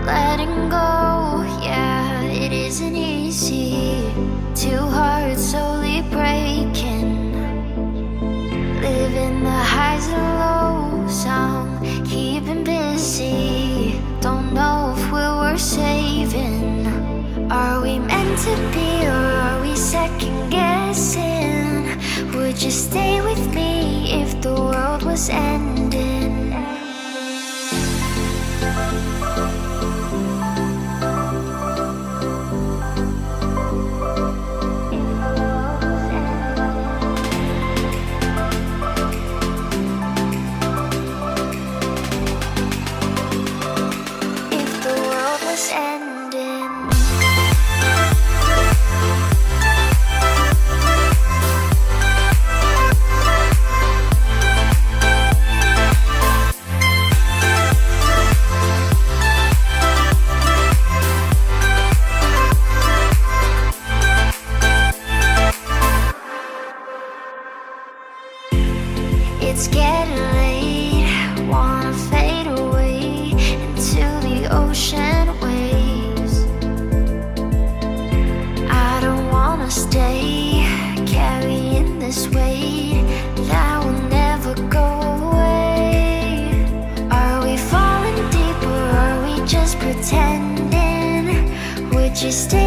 letting go, yeah, it isn't easy. Two hearts slowly breaking, living the highs and lows, I'm keeping busy. Don't know if we're worth saving. Are we meant to be, or are we second guessing? Would you stay with me if the world was ending? It's getting late, wanna fade away into the ocean waves. I don't wanna stay carrying this weight that will never go away. Are we falling deep, or are we just pretending? Would you stay